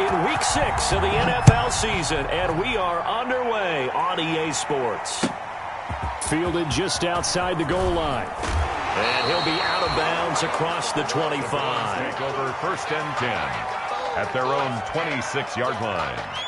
in Week 6 of the NFL season, and we are underway on EA Sports. Fielded just outside the goal line. And he'll be out of bounds across the 25. Take over 1st and 10 at their own 26-yard line.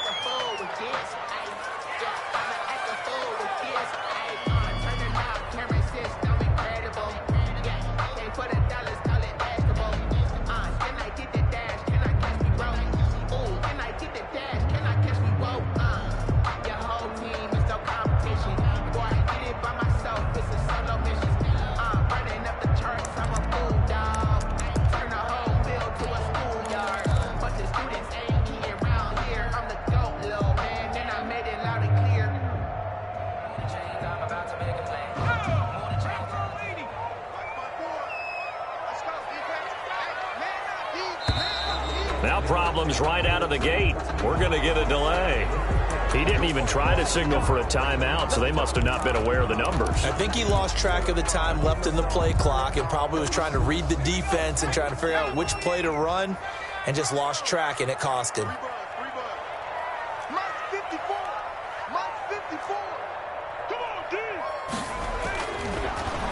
Now problems right out of the gate. We're going to get a delay. He didn't even try to signal for a timeout, so they must have not been aware of the numbers. I think he lost track of the time left in the play clock and probably was trying to read the defense and trying to figure out which play to run and just lost track, and it cost him.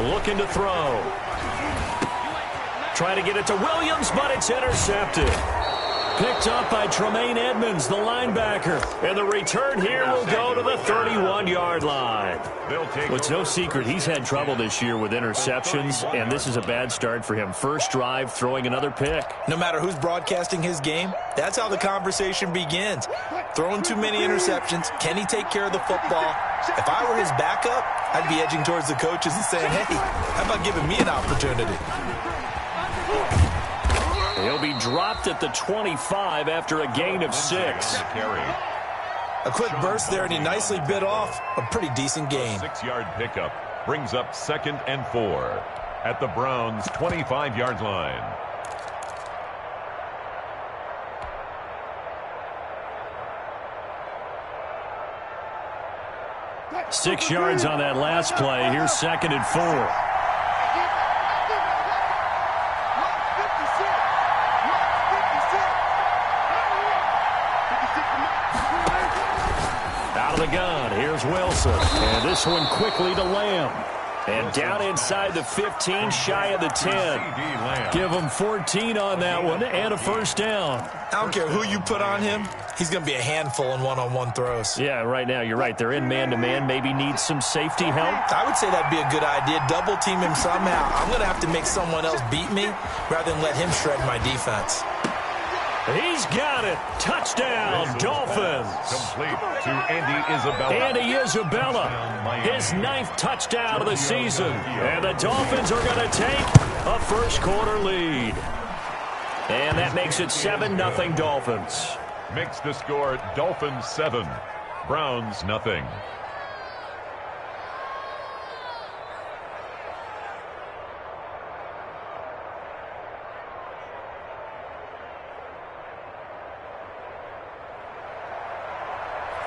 Looking to throw. Trying to get it to Williams, but it's intercepted. Picked up by Tremaine Edmonds, the linebacker. And the return here will go to the 31-yard line. Well, it's no secret he's had trouble this year with interceptions, and this is a bad start for him. First drive, throwing another pick. No matter who's broadcasting his game, that's how the conversation begins. Throwing too many interceptions. Can he take care of the football? If I were his backup, I'd be edging towards the coaches and saying, hey, how about giving me an opportunity? He'll be dropped at the 25 after a gain of 6. A quick burst there, and he nicely bit off a pretty decent gain. 6-yard pickup brings up 2nd and 4 at the Browns' 25-yard line. Six yards on that last play. Here's 2nd and 4. The gun. Here's Wilson. And this one quickly to Lamb. And down inside the 15, shy of the 10. Give him 14 on that one and a first down. I don't care who you put on him. He's going to be a handful in one-on-one throws. Yeah, right now, you're right. They're in man-to-man. Maybe needs some safety help. I would say that'd be a good idea. Double team him somehow. I'm going to have to make someone else beat me rather than let him shred my defense. He's got it. Touchdown, Dolphins. Complete to Andy Isabella. Andy Isabella, his 9th touchdown of the season. And the Dolphins are going to take a first-quarter lead. And that makes it 7-0 Dolphins. Makes the score Dolphins 7, Browns nothing.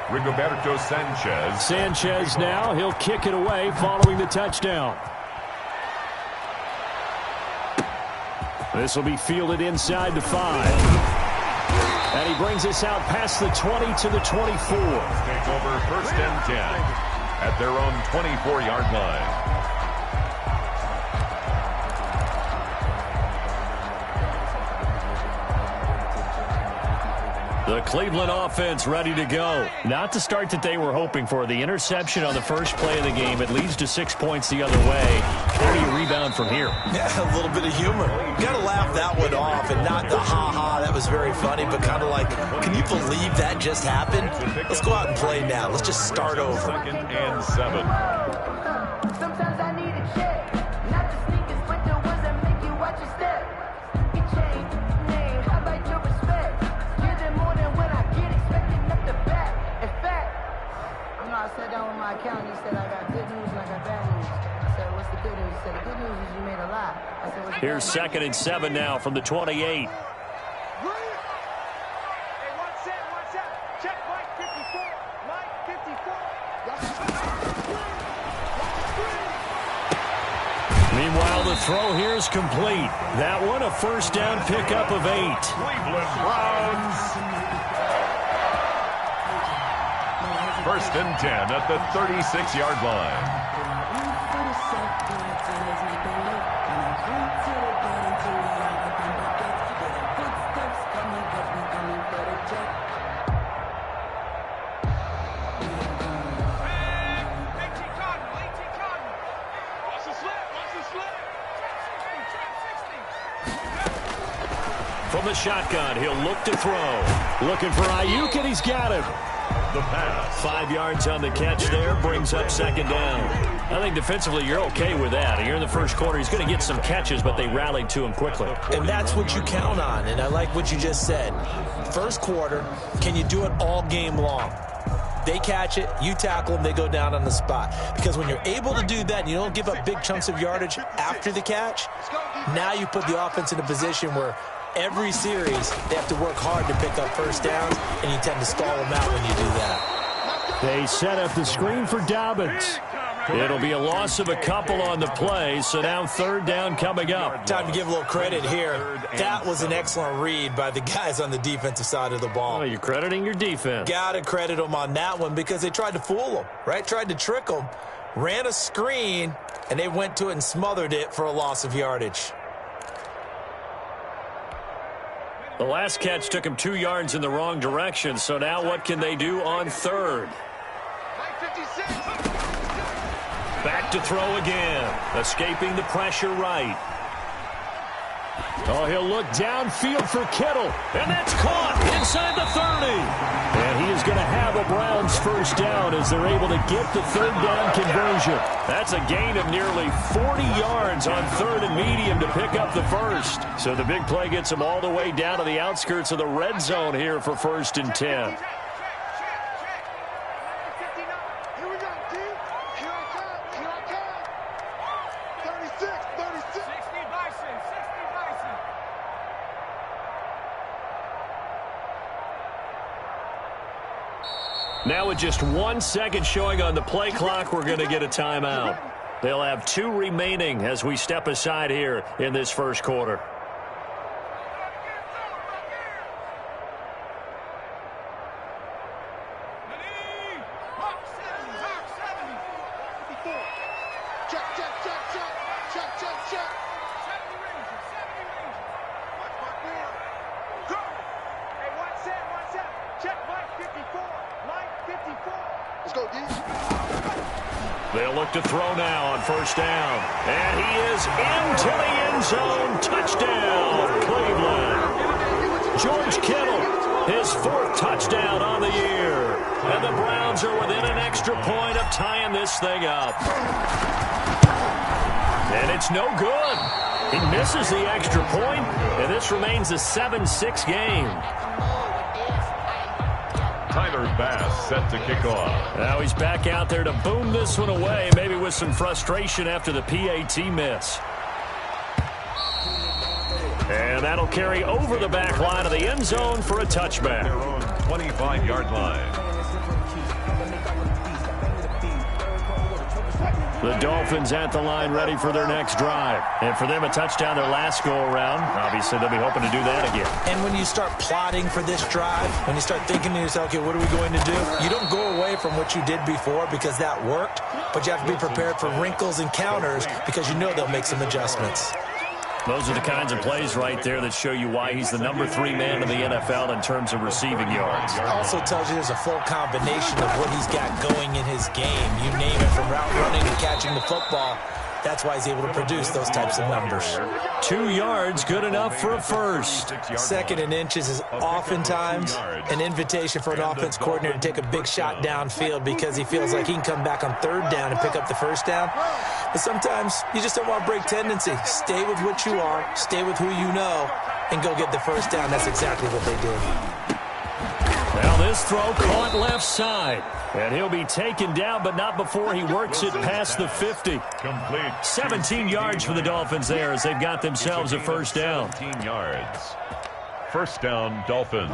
Rigoberto Sanchez. Sanchez now. He'll kick it away following the touchdown. This will be fielded inside the 5. And he brings us out past the 20 to the 24. Take over 1st and 10 at their own 24-yard line. The Cleveland offense ready to go. Not the start that they were hoping for. The interception on the first play of the game. It leads to 6 points the other way. How do you rebound from here? Yeah, a little bit of humor. You got to laugh that one off and not the ha-ha. That was very funny, but kind of like, can you believe that just happened? Let's go out and play now. Let's just start over. 2nd and 7. Sometimes I need a check. Not the sneakers, but the ones that make you watch your step. Get change, name, how about your respect? Give them more than when I get expected up the back. In fact, I sat down with my accountant. He said, I got good news and I got bad news. I said, what's the good news? He said, the good news is you made a lot. I said, what's the Here's 2nd and 7 now from the 28. Meanwhile, the throw here is complete. That one, a first down pickup of 8. Cleveland Browns First and 10 at the 36-yard line. From the shotgun, he'll look to throw. Looking for Ayuk, and he's got him. The pass. 5 yards on the catch there, brings up second down. I think defensively you're okay with that. Here in the first quarter, he's going to get some catches, but they rallied to him quickly. And that's what you count on, and I like what you just said. First quarter, can you do it all game long? They catch it, you tackle them, they go down on the spot. Because when you're able to do that and you don't give up big chunks of yardage after the catch, now you put the offense in a position where every series, they have to work hard to pick up first downs, and you tend to stall them out when you do that. They set up the screen for Dobbins. It'll be a loss of a couple on the play, so now third down coming up. Time to give a little credit here. That was an excellent read by the guys on the defensive side of the ball. Oh, you're crediting your defense. Got to credit them on that one because they tried to fool them, right? Tried to trick them, ran a screen, and they went to it and smothered it for a loss of yardage. The last catch took him 2 yards in the wrong direction, so now what can they do on third? Back to throw again, escaping the pressure right. Oh, he'll look downfield for Kittle, and that's caught inside the 30. And he is going to have a Browns first down as they're able to get the third down conversion. That's a gain of nearly 40 yards on third and medium to pick up the first. So the big play gets them all the way down to the outskirts of the red zone here for first and 10. Now with just 1 second showing on the play clock, we're going to get a timeout. They'll have 2 remaining as we step aside here in this first quarter. They'll look to throw now on first down. And he is into the end zone. Touchdown, Cleveland. George Kittle, his 4th touchdown on the year. And the Browns are within an extra point of tying this thing up. And it's no good. He misses the extra point, and this remains a 7-6 game. Tyler Bass set to kick off. Now he's back out there to boom this one away, maybe with some frustration after the PAT miss. And that'll carry over the back line of the end zone for a touchback. Their own 25-yard line. The Dolphins at the line ready for their next drive. And for them, a touchdown their last go-around. Obviously, they'll be hoping to do that again. And when you start plotting for this drive, when you start thinking to yourself, okay, what are we going to do? You don't go away from what you did before because that worked, but you have to be prepared for wrinkles and counters because you know they'll make some adjustments. Those are the kinds of plays right there that show you why he's the number 3 man in the NFL in terms of receiving yards. It also tells you there's a full combination of what he's got going in his game. You name it, from route running to catching the football. That's why he's able to produce those types of numbers. 2 yards, good enough for a first. 2nd and inches is oftentimes an invitation for an offense coordinator to take a big shot downfield because he feels like he can come back on 3rd down and pick up the first down. But sometimes you just don't want to break tendency. Stay with what you are, stay with who you know, and go get the first down. That's exactly what they did. Well, this throw caught left side. And he'll be taken down, but not before he works it past the 50. Complete. 17 yards for the Dolphins there as they've got themselves a first down. 17 yards. First down, Dolphins.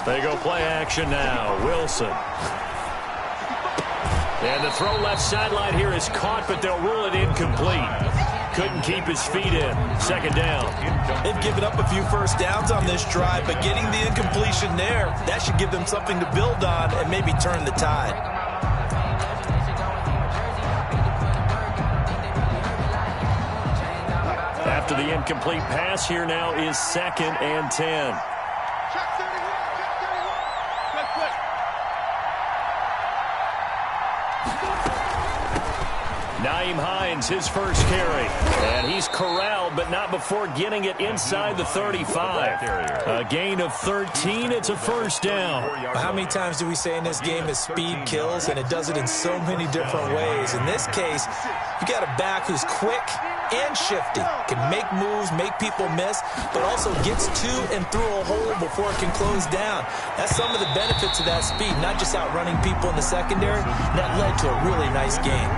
They go play action now. Wilson. And the throw left sideline here is caught, but they'll rule it incomplete. Couldn't keep his feet in. Second down. They've given up a few first downs on this drive, but getting the incompletion there, that should give them something to build on and maybe turn the tide. After the incomplete pass, here now is 2nd and 10. Nyheim Hines, his first carry. And he's corralled, but not before getting it inside the 35. A gain of 13. It's a first down. How many times do we say in this game that speed kills, and it does it in so many different ways? In this case, you got a back who's quick and shifty, can make moves, make people miss, but also gets to and through a hole before it can close down. That's some of the benefits of that speed, not just outrunning people in the secondary. That led to a really nice game.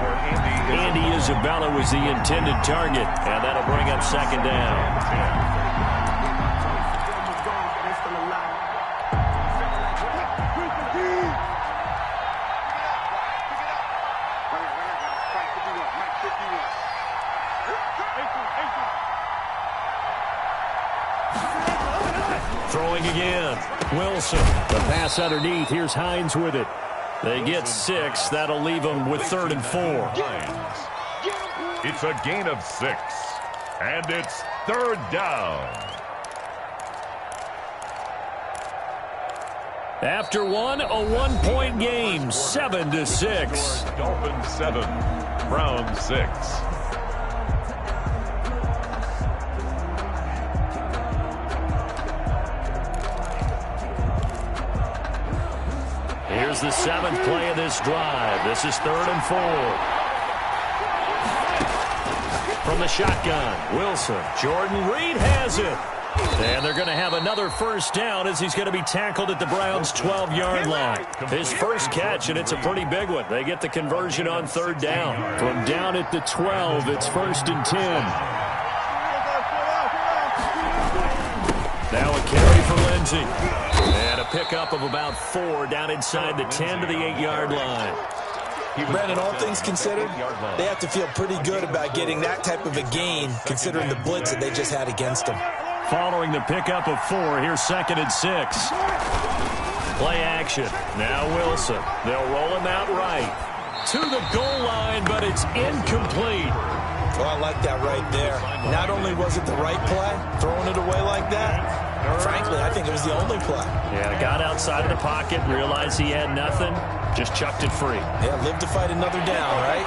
Andy Isabella was the intended target, and that'll bring up 2nd down. Throwing again. Wilson. The pass underneath. Here's Hines with it. They get 6. That'll leave them with 3rd and 4. It's a gain of 6. And it's 3rd down. After one, a 1-point game. 7-6. Dolphins 7. Browns 6. Here's the 7th play of this drive. This is 3rd and 4. From the shotgun, Wilson. Jordan Reed has it. And they're going to have another first down as he's going to be tackled at the Browns' 12-yard line. His first catch, and it's a pretty big one. They get the conversion on 3rd down. From down at the 12, it's 1st and 10. Now a carry for Lindsey. And a pickup of about 4 down inside the 10 to the 8-yard line. Brandon, all things considered, they have to feel pretty good about getting that type of a gain, considering the blitz that they just had against them. Following the pickup of 4, here's 2nd and 6. Play action. Now Wilson. They'll roll him out right. To the goal line, but it's incomplete. Well, I like that right there. Not only was it the right play, throwing it away like that, frankly, I think it was the only play. Yeah, got outside of the pocket, realized he had nothing, just chucked it free. Yeah, live to fight another down, right?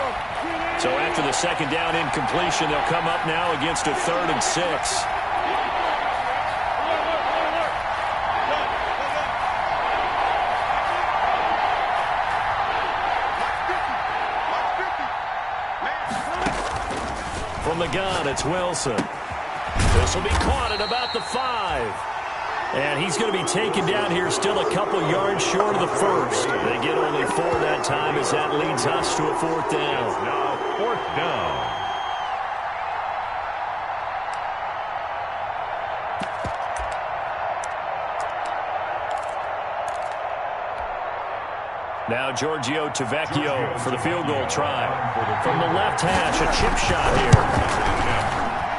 So after the 2nd down incompletion, they'll come up now against a 3rd and 6. From the gun, it's Wilson. This will be caught at about the 5. And he's going to be taken down here still a couple yards short of the 1st. They get only 4 that time as that leads us to a 4th down. Now 4th down. Now Giorgio Tavecchio for the field goal try. From the left hash, a chip shot here.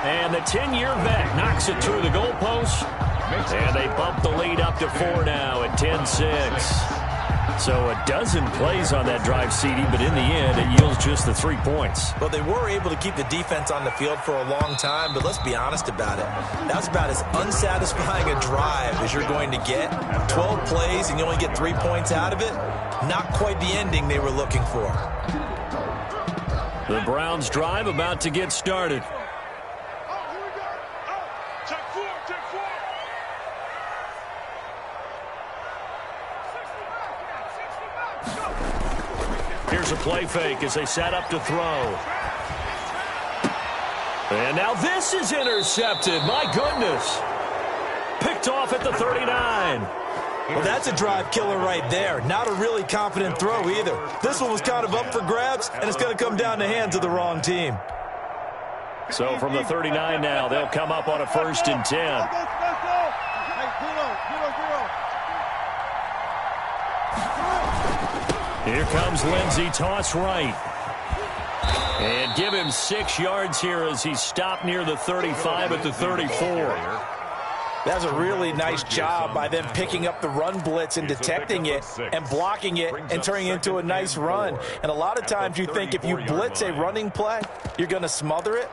And the 10-year vet knocks it through the goalpost. And they bump the lead up to 4 now at 10-6. So a dozen plays on that drive, CD, but in the end, it yields just the 3 points. Well, they were able to keep the defense on the field for a long time, but let's be honest about it. That's about as unsatisfying a drive as you're going to get. 12 plays and you only get 3 points out of it. Not quite the ending they were looking for. The Browns drive about to get started. Here's a play fake as they set up to throw. And now this is intercepted. My goodness. Picked off at the 39. Well, that's a drive killer right there. Not a really confident throw either. This one was kind of up for grabs, and it's going to come down the hands of the wrong team. So from the 39 now, they'll come up on a 1st and 10. Here comes Lindsey, toss right. And give him 6 yards here as he stopped near the 35 at the 34. That's a really nice job by them picking up the run blitz and detecting it and blocking it and turning it into a nice run. And a lot of times you think if you blitz a running play, you're going to smother it.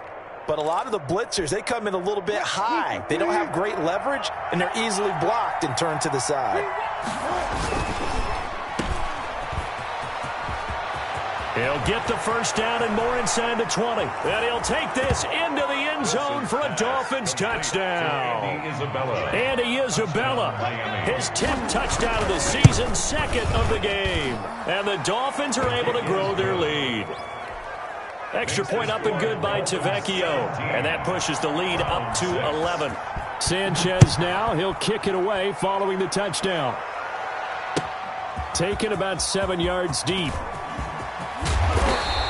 But a lot of the blitzers, they come in a little bit high. They don't have great leverage, and they're easily blocked and turned to the side. He'll get the first down and more inside the 20. And he'll take this into the end zone for a Dolphins touchdown. Andy Isabella, his 10th touchdown of the season, 2nd of the game. And the Dolphins are able to grow their lead. Extra point up and good by Tavecchio. And that pushes the lead up to 11. Sanchez now, he'll kick it away following the touchdown. Taken about 7 yards deep.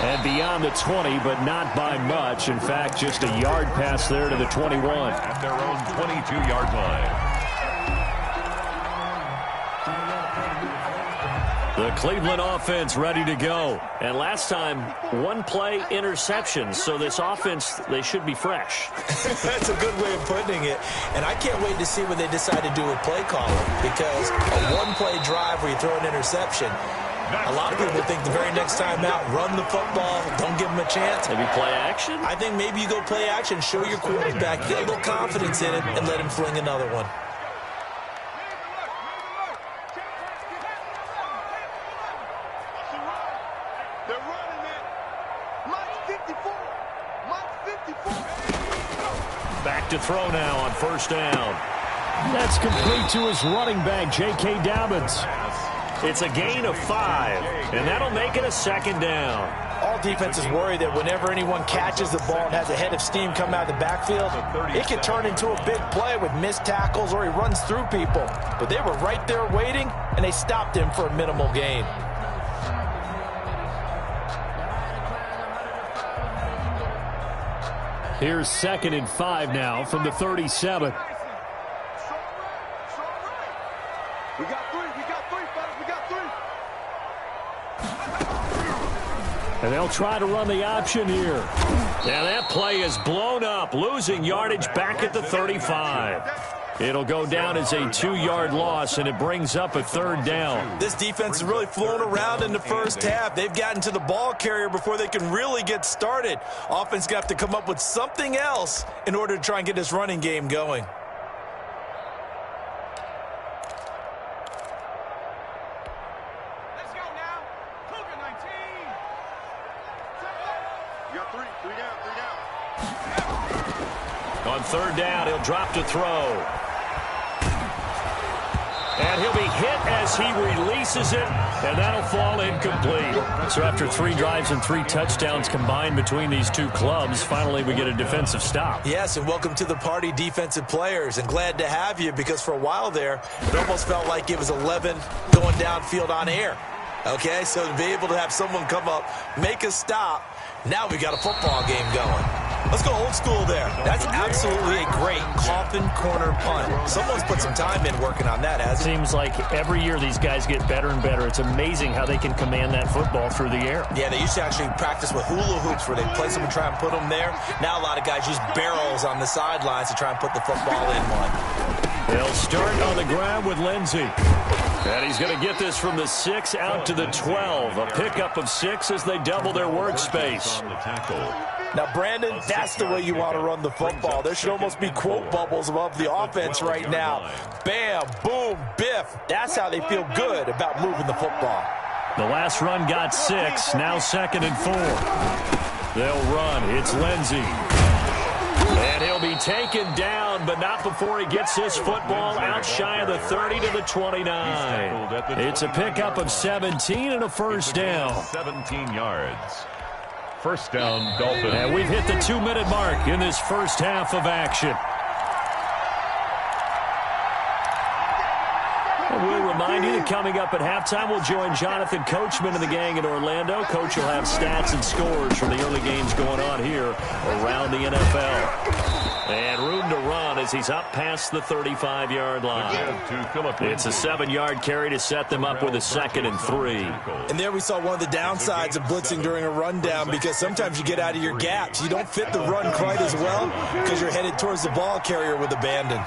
And beyond the 20, but not by much. In fact, just a yard pass there to the 21. At their own 22-yard line. The Cleveland offense ready to go. And last time, 1-play interception. So this offense, they should be fresh. That's a good way of putting it. And I can't wait to see what they decide to do with play calling. Because a 1-play drive where you throw an interception, a lot of people think the very next time out, run the football, don't give them a chance. Maybe play action? I think maybe you go play action, show your quarterback, get a little confidence in it, and let him fling another one. Back to throw now on first down. That's complete to his running back, J.K. Dobbins. It's a gain of 5, and that'll make it a 2nd down. All defenses worry that whenever anyone catches the ball and has a head of steam come out of the backfield, it can turn into a big play with missed tackles or he runs through people. But they were right there waiting, and they stopped him for a minimal gain. Here's 2nd and 5 now from the 37. We got 3, fellas, we got 3. And they'll try to run the option here. Now that play is blown up, losing yardage back at the 35. It'll go down as a 2-yard loss, and it brings up a 3rd down. This defense has really flown around in the first half. They've gotten to the ball carrier before they can really get started. Offense got to come up with something else in order to try and get this running game going. On 3rd down, he'll drop to throw. And he'll be hit as he releases it, and that'll fall incomplete. So after 3 drives and 3 touchdowns combined between these two clubs, finally we get a defensive stop. Yes, and welcome to the party, defensive players. And glad to have you, because for a while there, it almost felt like it was 11 going downfield on air. Okay, so to be able to have someone come up, make a stop, now we got a football game going. Let's go old school there. That's absolutely a great coffin corner punt. Someone's put some time in working on that, hasn't it? Seems like every year these guys get better and better. It's amazing how they can command that football through the air. Yeah, they used to actually practice with hula hoops where they place them and try and put them there. Now a lot of guys use barrels on the sidelines to try and put the football in one. They'll start on the ground with Lindsey. And he's going to get this from the 6 out to the 12. A pickup of 6 as they double their workspace. Now, Brandon, that's the way you want to run the football. There should almost be quote bubbles above the offense right now. Bam, boom, biff. That's how they feel good about moving the football. The last run got 6, now 2nd and 4. They'll run. It's Lindsey. And he'll be taken down, but not before he gets this football out shy of the 30 to the 29. It's a pickup of 17 and a first down. 17 yards. First down, Dolphins. And we've hit the 2-minute mark in this first half of action. And we'll remind remind you that coming up at halftime, we'll join Jonathan Coachman and the gang in Orlando. Coach will have stats and scores from the early games going on here around the NFL. And room to run as he's up past the 35-yard line. It's a 7-yard carry to set them up with a 2nd and 3. And there we saw one of the downsides of blitzing during a rundown, because sometimes you get out of your gaps. You don't fit the run quite as well because you're headed towards the ball carrier with abandon.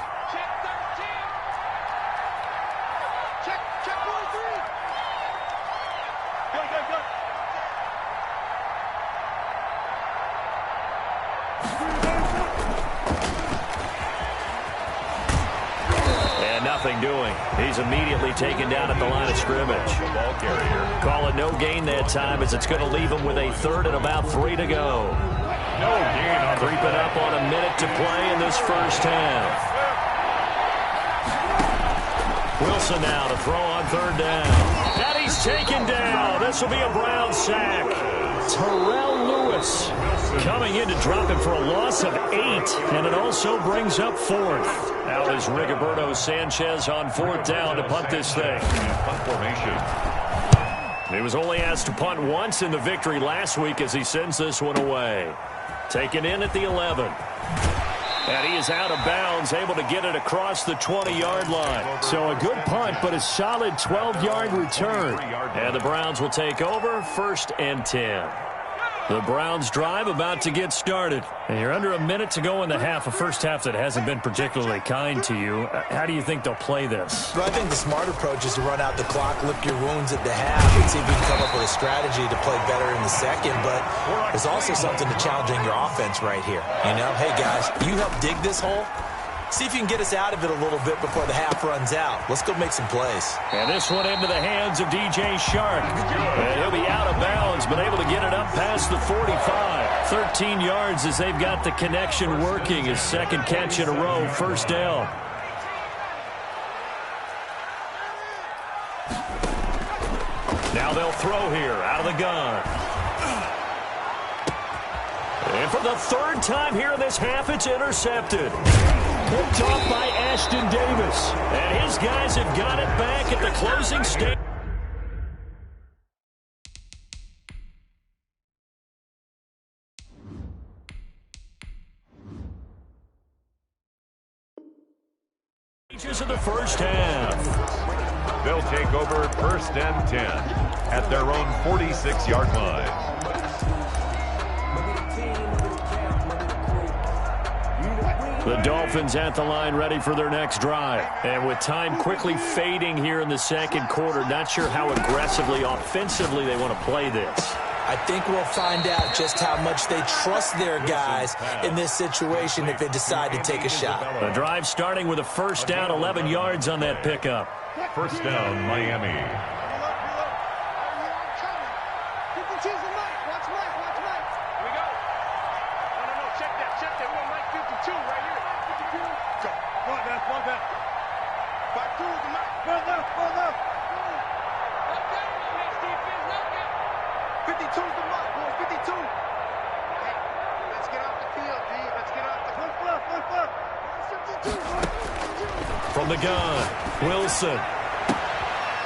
Nothing doing. He's immediately taken down at the line of scrimmage. Ball carrier. Call it no gain that time, as it's going to leave him with a 3rd and about 3 to go. No gain on creeping up on a minute to play in this first half. Wilson now to throw on 3rd down. And he's taken down. This will be a Brown sack. Terrell Lewis coming in to drop him for a loss of 8, and it also brings up 4th. Out is Rigoberto Sanchez on 4th down to punt this thing. Punt formation. He was only asked to punt once in the victory last week as he sends this one away. Taken in at the 11. And he is out of bounds, able to get it across the 20-yard line. So a good punt, but a solid 12-yard return. And the Browns will take over, 1st and 10. The Browns drive about to get started. And you're under a minute to go in the half, a first half that hasn't been particularly kind to you. How do you think they'll play this? Well, I think the smart approach is to run out the clock, lick your wounds at the half, and see if you can come up with a strategy to play better in the second. But there's also something to challenging your offense right here. You know, hey, guys, you help dig this hole. See if you can get us out of it a little bit before the half runs out. Let's go make some plays. And this one into the hands of DJ Shark. And he'll be out of bounds, but able to get it up past the 45. 13 yards as they've got the connection working. His 2nd catch in a row, 1st down. Now they'll throw here out of the gun. And for the 3rd time here in this half, it's intercepted. Picked off by Ashton Davis. And his guys have got it back at the closing stage. Of the first half. They'll take over 1st and 10 at their own 46-yard line. The Dolphins at the line ready for their next drive. And with time quickly fading here in the 2nd quarter, not sure how aggressively, offensively they want to play this. I think we'll find out just how much they trust their guys in this situation if they decide to take a shot. The drive starting with a 1st down, 11 yards on that pickup. 1st down, Miami. From the gun, Wilson.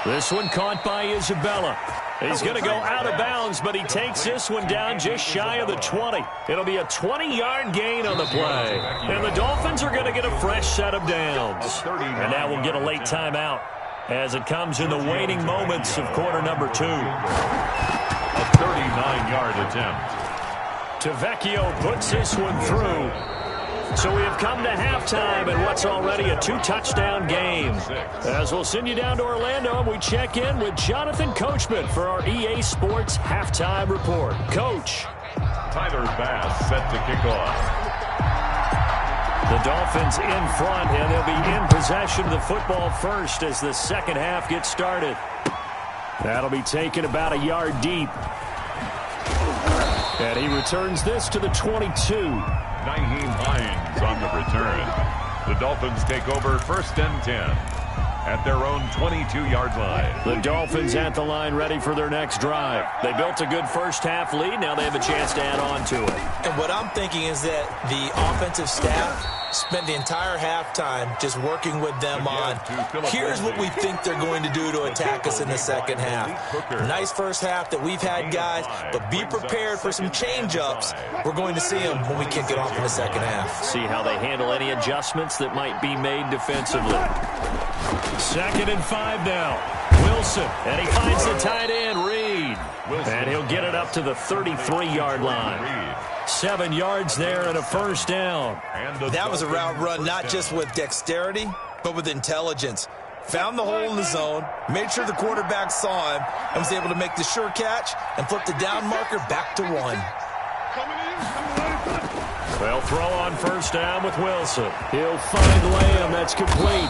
This one caught by Isabella. He's going to go out of bounds, but he takes this one down just shy of the 20. It'll be a 20-yard gain on the play. And the Dolphins are going to get a fresh set of downs. And now we'll get a late timeout as it comes in the waning moments of quarter number 2. A 39-yard attempt. Tavecchio puts this one through. So we have come to halftime in what's already a 2-touchdown game. As we'll send you down to Orlando, and we check in with Jonathan Coachman for our EA Sports Halftime Report. Coach. Tyler Bass set to kick off. The Dolphins in front, and they'll be in possession of the football first as the 2nd half gets started. That'll be taken about a yard deep. And he returns this to the 22. Nyheim Hines on the return. The Dolphins take over 1st and 10 at their own 22-yard line. The Dolphins at the line ready for their next drive. They built a good first-half lead. Now they have a chance to add on to it. And what I'm thinking is that the offensive staff spent the entire halftime just working with them on, here's what we think they're going to do to attack us in the second half. Nice first half that we've had, guys, but be prepared for some change-ups. We're going to see them when we kick it off in the second half. See how they handle any adjustments that might be made defensively. 2nd and 5 now. Wilson, and he finds the tight end, Reed. And he'll get it up to the 33-yard line. 7 yards there and a first down. That was a route run not just with dexterity, but with intelligence. Found the hole in the zone, made sure the quarterback saw him, and was able to make the sure catch and flip the down marker back to 1. They'll throw on first down with Wilson. He'll find Lamb. That's complete.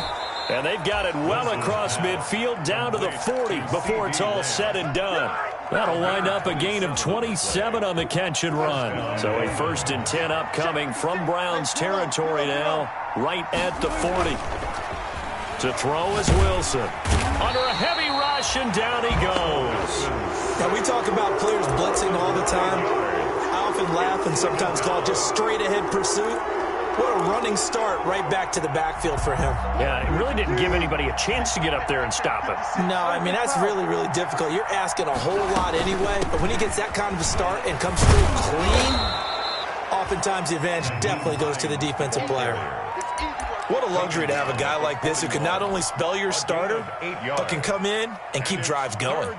And they've got it well across midfield down to the 40 before it's all said and done. That'll wind up a gain of 27 on the catch and run. So a 1st and 10 upcoming from Browns territory now, right at the 40. To throw is Wilson. Under a heavy rush, and down he goes. Now, we talk about players blitzing all the time. I often laugh and sometimes call it just straight-ahead pursuit. What a running start right back to the backfield for him. Yeah, it really didn't give anybody a chance to get up there and stop him. No, I mean, that's really, really difficult. You're asking a whole lot anyway, but when he gets that kind of a start and comes through clean, oftentimes the advantage definitely goes to the defensive player. What a luxury to have a guy like this who can not only spell your starter, but can come in and keep drives going.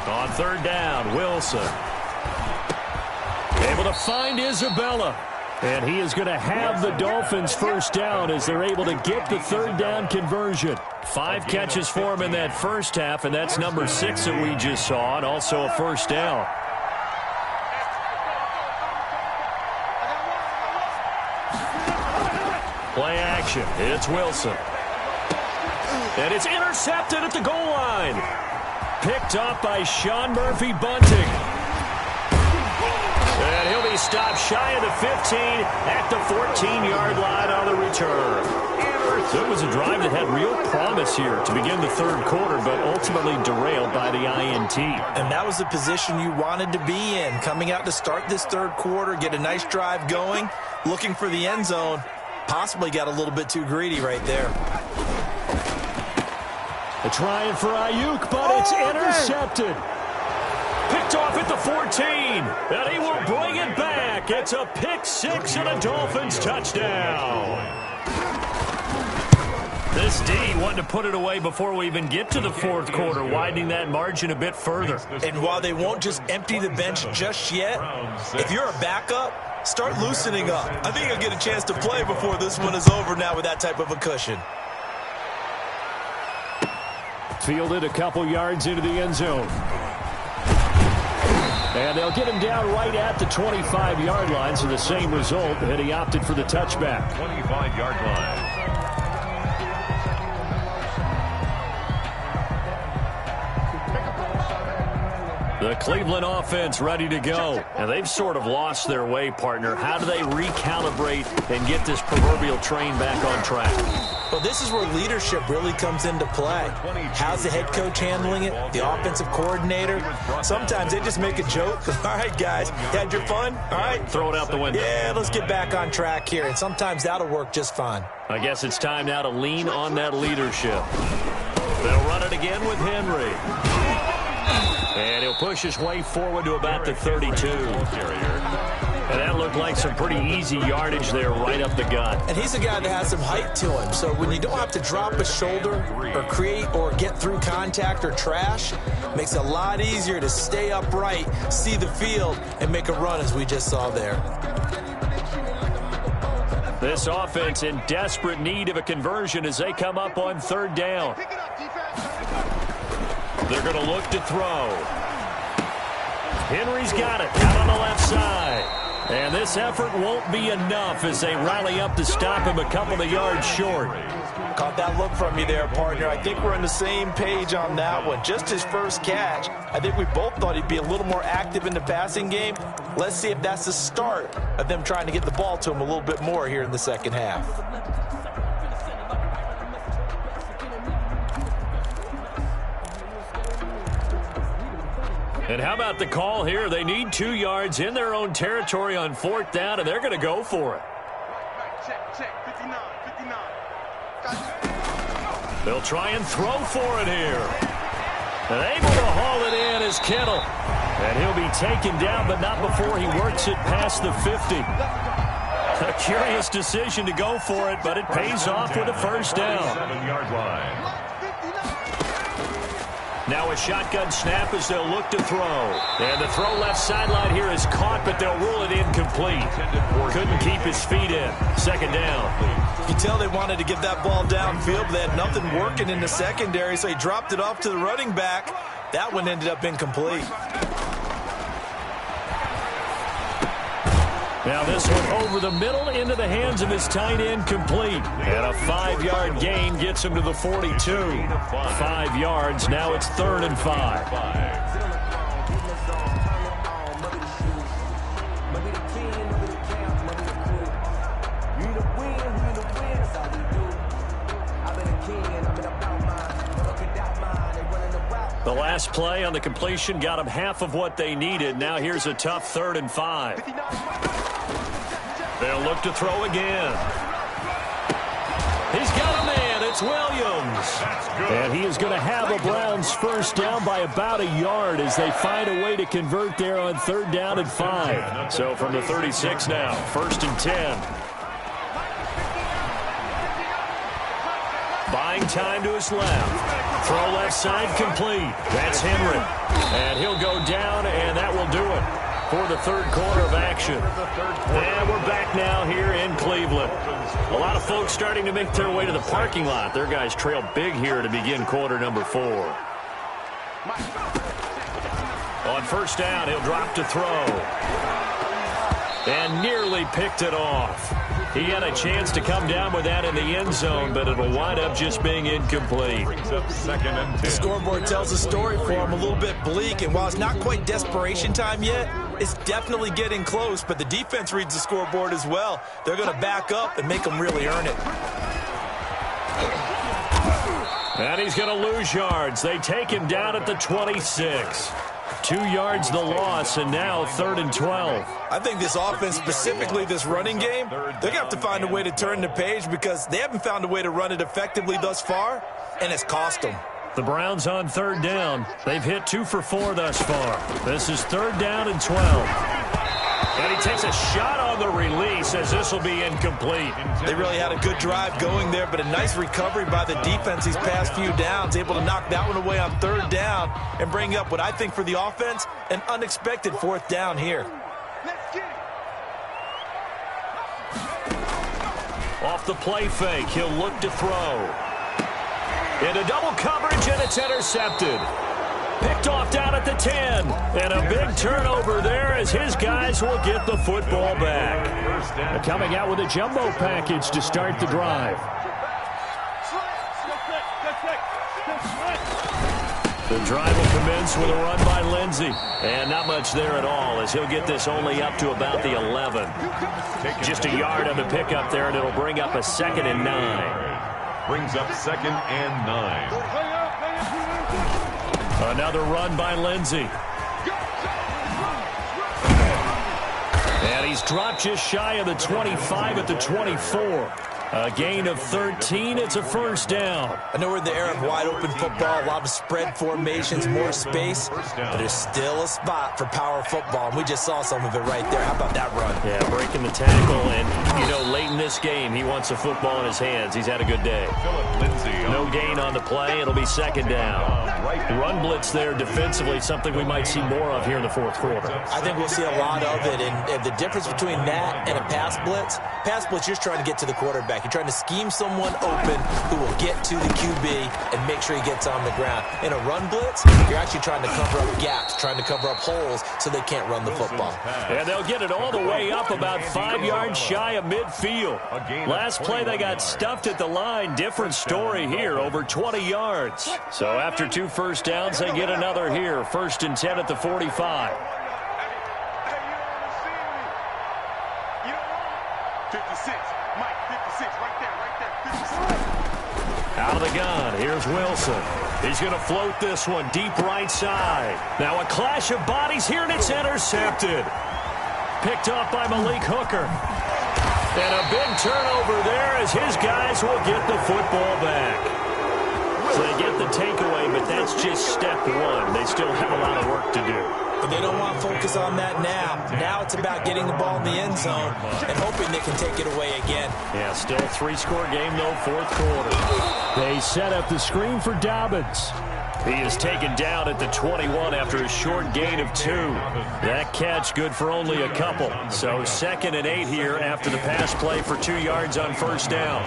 On 3rd down, Wilson. Able to find Isabella. And he is going to have the Dolphins first down as they're able to get the 3rd down conversion. 5 catches for him in that first half, and that's number 6 that we just saw, and also a first down. Play action. It's Wilson. And it's intercepted at the goal line. Picked up by Sean Murphy-Bunting. And he'll be stopped shy of the 15 at the 14-yard line on the return. It was a drive that had real promise here to begin the 3rd quarter, but ultimately derailed by the INT. And that was the position you wanted to be in, coming out to start this 3rd quarter, get a nice drive going, looking for the end zone. Possibly got a little bit too greedy right there. They're trying for Ayuk, but it's intercepted. Picked off at the 14, and he will bring it back. It's a pick 6 and a Dolphins touchdown. This D wanted to put it away before we even get to the 4th quarter, widening that margin a bit further. And while they won't just empty the bench just yet, if you're a backup, start loosening up. I think you'll get a chance to play before this one is over now with that type of a cushion. Fielded a couple yards into the end zone. And they'll get him down right at the 25-yard line, so the same result, and he opted for the touchback. 25-yard line. The Cleveland offense ready to go. And they've sort of lost their way, partner. How do they recalibrate and get this proverbial train back on track? Well, this is where leadership really comes into play. How's the head coach handling it? The offensive coordinator? Sometimes they just make a joke. All right, guys, had your fun? All right. Throw it out the window. Yeah, let's get back on track here. And sometimes that'll work just fine. I guess it's time now to lean on that leadership. They'll run it again with Henry. And he'll push his way forward to about the 32. And that looked like some pretty easy yardage there right up the gut. And he's a guy that has some height to him. So when you don't have to drop a shoulder or create or get through contact or trash, makes it a lot easier to stay upright, see the field, and make a run as we just saw there. This offense in desperate need of a conversion as they come up on 3rd down. They're going to look to throw. Henry's got it out on the left side. And this effort won't be enough as they rally up to stop him a couple of yards short. Caught that look from you there, partner. I think we're on the same page on that one. Just his first catch. I think we both thought he'd be a little more active in the passing game. Let's see if that's the start of them trying to get the ball to him a little bit more here in the second half. And how about the call here? They need 2 yards in their own territory on 4th down, and they're going to go for it. Check, 59. They'll try and throw for it here. And able to haul it in is Kittle. And he'll be taken down, but not before he works it past the 50. A curious decision to go for it, but it pays off with a first down. 7-yard line. Now a shotgun snap as they'll look to throw. And the throw left sideline here is caught, but they'll rule it incomplete. Couldn't keep his feet in. Second down. You can tell they wanted to get that ball downfield, but they had nothing working in the secondary, so he dropped it off to the running back. That one ended up incomplete. Now this one over the middle into the hands of his tight end, complete. And a 5-yard gain gets him to the 42. 5 yards. Now it's 3rd and 5. The last play on the completion got them half of what they needed. Now here's a tough 3rd and 5. They'll look to throw again. He's got a man. It's Williams. And he is going to have a Browns first down by about a yard as they find a way to convert there on 3rd down and 5. So from the 36 now, 1st and 10. Buying time to his left. Throw left side complete. That's Henry. And he'll go down, and that will do it for the 3rd quarter of action. And we're back now here in Cleveland. A lot of folks starting to make their way to the parking lot. Their guys trail big here to begin quarter number 4. On 1st down, he'll drop to throw. And nearly picked it off. He had a chance to come down with that in the end zone, but it'll wind up just being incomplete. The scoreboard tells a story for him, a little bit bleak, and while it's not quite desperation time yet, it's definitely getting close, but the defense reads the scoreboard as well. They're going to back up and make them really earn it. And he's going to lose yards. They take him down at the 26. 2 yards the loss, and now 3rd and 12. I think this offense, specifically this running game, they're going to have to find a way to turn the page because they haven't found a way to run it effectively thus far, and it's cost them. The Browns on 3rd down. They've hit 2 for 4 thus far. This is 3rd down and 12. And he takes a shot on the release as this will be incomplete. They really had a good drive going there, but a nice recovery by the defense these past few downs, able to knock that one away on 3rd down and bring up what I think for the offense, an unexpected 4th down here. Off the play fake, he'll look to throw. Into double coverage, and it's intercepted. Picked off down at the 10. And a big turnover there as his guys will get the football back. Coming out with a jumbo package to start the drive. The drive will commence with a run by Lindsey. And not much there at all as he'll get this only up to about the 11. Just a yard on the pickup there, and it'll bring up a 2nd and 9. Brings up 2nd and 9. Another run by Lindsey. And he's dropped just shy of the 25 at the 24. A gain of 13. It's a first down. I know we're in the era of wide-open football, a lot of spread formations, more space, but there's still a spot for power football, and we just saw some of it right there. How about that run? Yeah, breaking the tackle, and, you know, late in this game, he wants the football in his hands. He's had a good day. No gain on the play. It'll be second down. Run blitz there defensively, something we might see more of here in the fourth quarter. I think we'll see a lot of it, and the difference between that and a pass blitz, you're just trying to get to the quarterback. You're trying to scheme someone open who will get to the QB and make sure he gets on the ground. In a run blitz, you're actually trying to cover up gaps, trying to cover up holes so they can't run the football. And they'll get it all the way up about 5 yards shy of midfield. Last play they got stuffed at the line. Different story here, over 20 yards. So after 2 first downs, they get another here. 1st and 10 at the 45. 56. Mike, 56. Right there. 56. Out of the gun, here's Wilson. He's going to float this one deep right side. Now a clash of bodies here, and it's intercepted. Picked off by Malik Hooker. And a big turnover there as his guys will get the football back. So they get the takeaway, but that's just step one. They still have a lot of work to do. But they don't want to focus on that now. Now it's about getting the ball in the end zone and hoping they can take it away again. Yeah, still a 3-score game, though, 4th quarter. They set up the screen for Dobbins. He is taken down at the 21 after a short gain of 2. That catch good for only a couple. So 2nd and 8 here after the pass play for 2 yards on 1st down.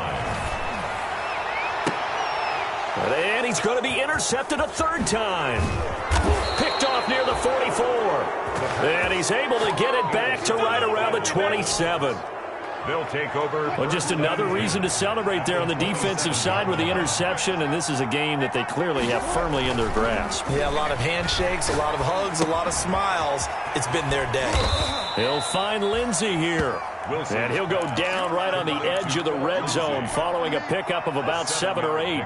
And he's going to be intercepted a 3rd time. Picked off near the 44. And he's able to get it back to right around the 27. They'll take over. Well, just another reason to celebrate there on the defensive side with the interception, and this is a game that they clearly have firmly in their grasp. Yeah, a lot of handshakes, a lot of hugs, a lot of smiles. It's been their day. He'll find Lindsey here. And he'll go down right on the edge of the red zone following a pickup of about 7 or 8.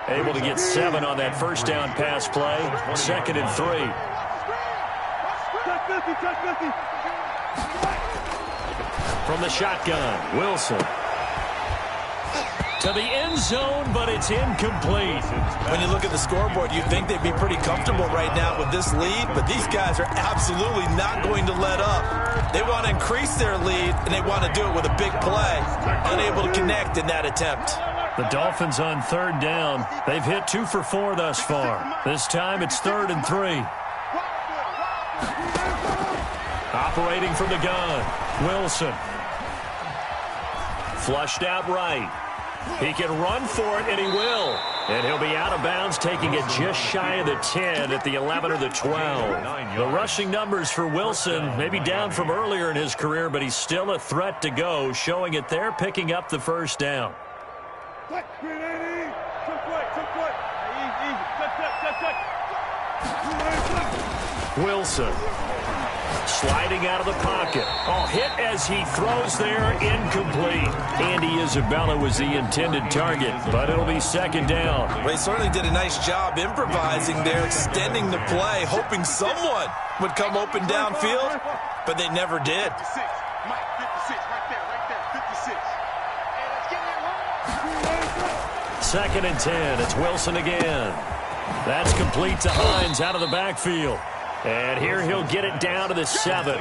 Able to get 7 on that 1st down pass play. 2nd and 3. From the shotgun, Wilson. To the end zone, but it's incomplete. When you look at the scoreboard, you'd think they'd be pretty comfortable right now with this lead, but these guys are absolutely not going to let up. They want to increase their lead, and they want to do it with a big play. Unable to connect in that attempt. The Dolphins on 3rd down. They've hit 2 for 4 thus far. This time it's 3rd and 3. Operating from the gun, Wilson. Flushed out right. He can run for it, and he will. And he'll be out of bounds, taking it just shy of the 10 at the 11 or the 12. The rushing numbers for Wilson may be down from earlier in his career, but he's still a threat to go, showing it there, picking up the 1st down. Wilson. Sliding out of the pocket. Oh, hit as he throws there, incomplete. Andy Isabella was the intended target, but it'll be 2nd down. Well, they certainly did a nice job improvising there, extending the play, hoping someone would come open downfield, but they never did. 56. Mike, 56. Right there. 56. 2nd and 10. It's Wilson again. That's complete to Hines out of the backfield. And here he'll get it down to the 7.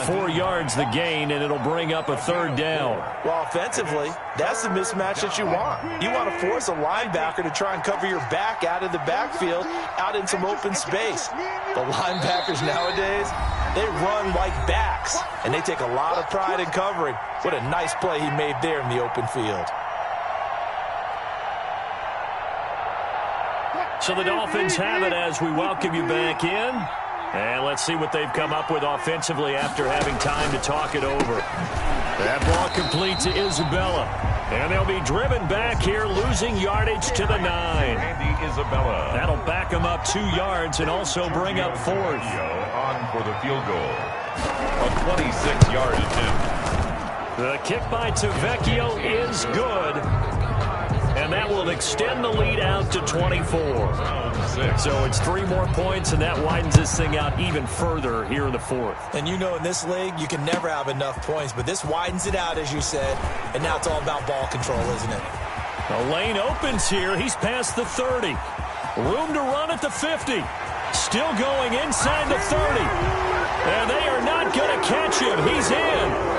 4 yards the gain, and it'll bring up a 3rd down. Well, offensively, that's the mismatch that you want. You want to force a linebacker to try and cover your back out of the backfield, out in some open space. The linebackers nowadays, they run like backs, and they take a lot of pride in covering. What a nice play he made there in the open field. So the Dolphins have it as we welcome you back in. And let's see what they've come up with offensively after having time to talk it over. That ball complete to Isabella. And they'll be driven back here, losing yardage to the 9. Andy Isabella. That'll back them up 2 yards and also bring up 4th. On for the field goal. A 26-yard attempt. The kick by Tavecchio is good. And that will extend the lead out to 24. So it's 3 more points, and that widens this thing out even further here in the 4th. And you know in this league, you can never have enough points, but this widens it out, as you said, and now it's all about ball control, isn't it? The lane opens here. He's past the 30. Room to run at the 50. Still going inside the 30. And they are not going to catch him. He's in.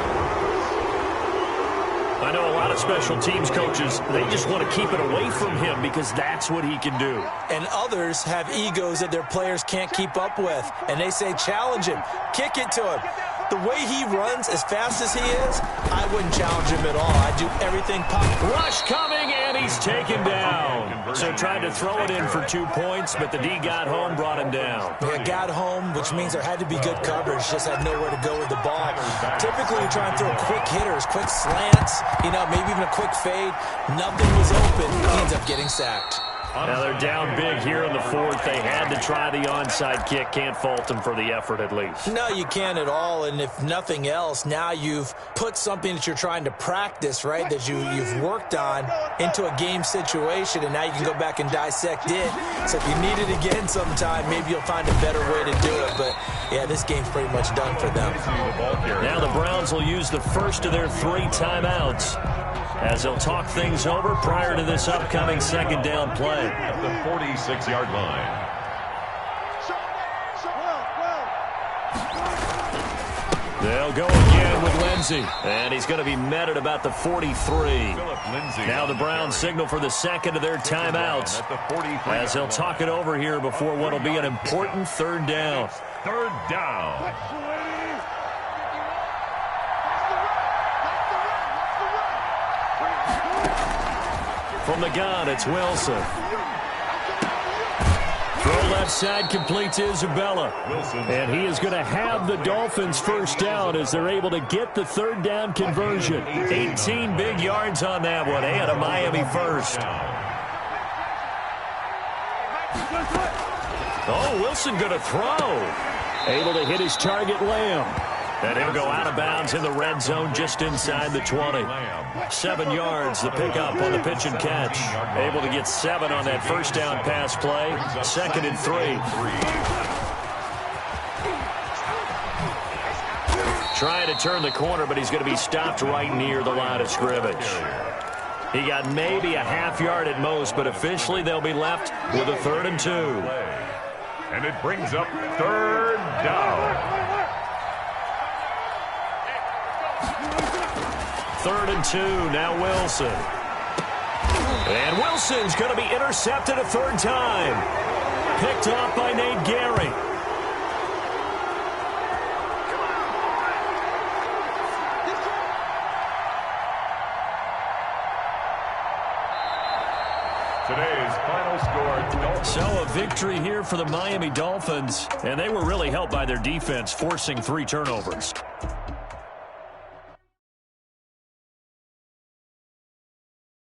I know a lot of special teams coaches, they just want to keep it away from him because that's what he can do. And others have egos that their players can't keep up with. And they say, challenge him, kick it to him. The way he runs as fast as he is, I wouldn't challenge him at all. I'd do everything possible. Rush coming, and he's taken down. So tried to throw it in for 2 points, but the D got home, brought him down. Yeah, got home, which means there had to be good coverage, just had nowhere to go with the ball. Typically, you try and throw quick hitters, quick slants, maybe even a quick fade. Nothing was open. He ends up getting sacked. Now they're down big here in the fourth. They had to try the onside kick. Can't fault them for the effort, at least. No, you can't at all. And if nothing else, now you've put something that you're trying to practice, right, that you've worked on into a game situation, and now you can go back and dissect it. So if you need it again sometime, maybe you'll find a better way to do it. But, yeah, this game's pretty much done for them. Now the Browns will use the first of their 3 timeouts as they'll talk things over prior to this upcoming second down play. At the 46-yard line. They'll go again with Lindsey, and he's going to be met at about the 43. Now the Browns signal for the second of their timeouts as they'll talk it over here before what will be an important third down. Third down. From the gun, it's Wilson. Throw left side, complete to Isabella. And he is going to have the Dolphins first down as they're able to get the third down conversion. 18 big yards on that one, and a Miami first. Oh, Wilson going to throw. Able to hit his target, Lamb. And he'll go out of bounds in the red zone just inside the 20. 7 yards, the pickup on the pitch and catch. Able to get 7 on that first down pass play. 2nd and 3. Trying to turn the corner, but he's going to be stopped right near the line of scrimmage. He got maybe a half yard at most, but officially they'll be left with a 3rd and 2. And it brings up third down. 3rd and 2, now Wilson. And Wilson's going to be intercepted a 3rd time. Picked off by Nate Gehring. Today's final score. So a victory here for the Miami Dolphins, and they were really helped by their defense, forcing 3 turnovers.